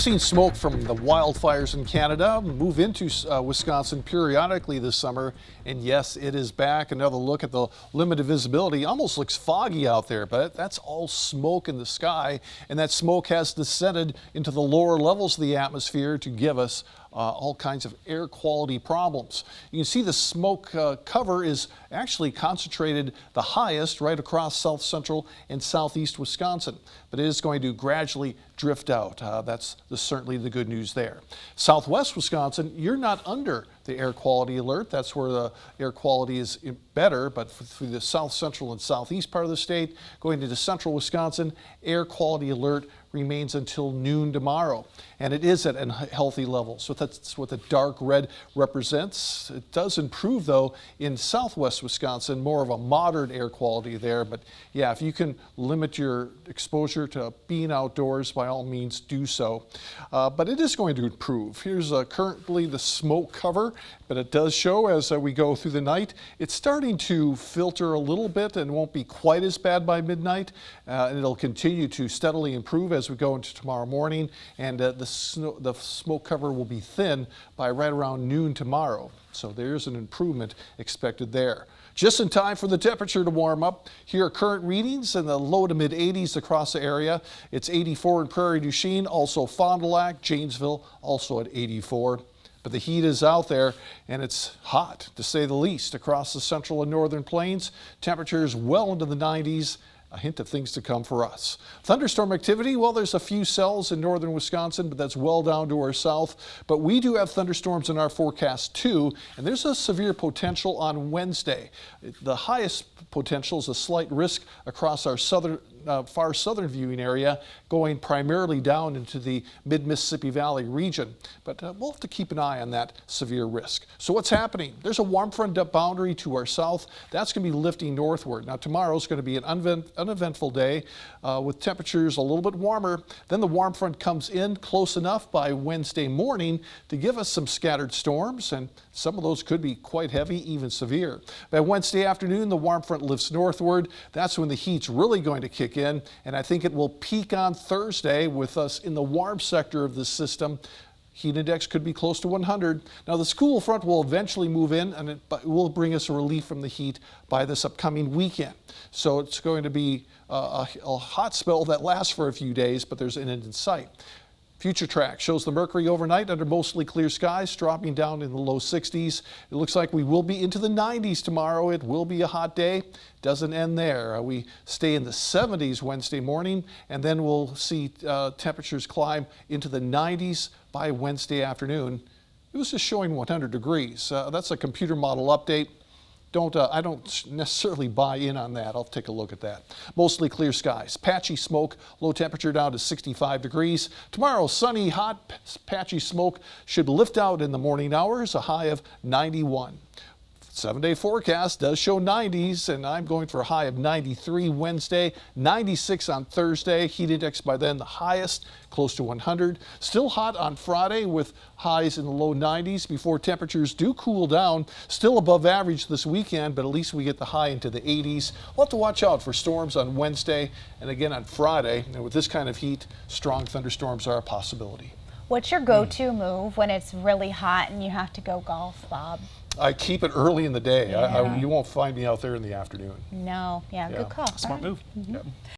Seen smoke from the wildfires in Canada move into Wisconsin periodically this summer, and yes, it is back. Another look at the limited visibility. Almost looks foggy out there, but that's all smoke in the sky, and that smoke has descended into the lower levels of the atmosphere to give us all kinds of air quality problems. You can see the smoke cover is actually concentrated the highest right across south central and southeast Wisconsin, but it is going to gradually drift out. That's certainly the good news there. Southwest Wisconsin, you're not under the air quality alert. That's where the air quality is better, but through the south central and southeast part of the state, going into central Wisconsin, air quality alert remains until noon tomorrow, and it is at a healthy level. So that's what the dark red represents. It does improve though in southwest Wisconsin, more of a moderate air quality there, but yeah, if you can limit your exposure to being outdoors, by all means do so. But it is going to improve. Here's currently the smoke cover, but it does show as we go through the night, it's starting to filter a little bit and won't be quite as bad by midnight, and it'll continue to steadily improve as we go into tomorrow morning, and the smoke cover will be thin by right around noon tomorrow. So there's an improvement expected there. Just in time for the temperature to warm up. Here are current readings in the low to mid 80s across the area. It's 84 in Prairie du Chien, also Fond du Lac, Janesville, also at 84. But the heat is out there, and it's hot, to say the least, across the central and northern plains. Temperatures well into the 90s. A hint of things to come for us. Thunderstorm activity, well, there's a few cells in northern Wisconsin, but that's well down to our south. But we do have thunderstorms in our forecast too, and there's a severe potential on Wednesday. The highest potential is a slight risk across our far southern viewing area, going primarily down into the mid-Mississippi Valley region. But we'll have to keep an eye on that severe risk. So what's happening? There's a warm front boundary to our south. That's going to be lifting northward. Now tomorrow's going to be an uneventful day with temperatures a little bit warmer. Then the warm front comes in close enough by Wednesday morning to give us some scattered storms, and some of those could be quite heavy, even severe. By Wednesday afternoon, the warm front lifts northward. That's when the heat's really going to kick in, and I think it will peak on Thursday with us in the warm sector of the system. Heat index could be close to 100. Now the cool front will eventually move in, and it will bring us a relief from the heat by this upcoming weekend. So it's going to be a hot spell that lasts for a few days, but there's an end in sight. Future track shows the mercury overnight under mostly clear skies, dropping down in the low 60s. It looks like we will be into the 90s tomorrow. It will be a hot day. Doesn't end there. We stay in the 70s Wednesday morning, and then we'll see temperatures climb into the 90s by Wednesday afternoon. It was just showing 100 degrees. That's a computer model update. I don't necessarily buy in on that. I'll take a look at that. Mostly clear skies. Patchy smoke, low temperature down to 65 degrees. Tomorrow, sunny, hot, patchy smoke should lift out in the morning hours, a high of 91. 7-day forecast does show 90s, and I'm going for a high of 93 Wednesday, 96 on Thursday. Heat index by then the highest, close to 100. Still hot on Friday with highs in the low 90s before temperatures do cool down. Still above average this weekend, but at least we get the high into the 80s. We'll have to watch out for storms on Wednesday and again on Friday. And with this kind of heat, strong thunderstorms are a possibility. What's your go-to move when it's really hot and you have to go golf, Bob? I keep it early in the day. Yeah. You won't find me out there in the afternoon. No, yeah, good call. Smart move. Yep.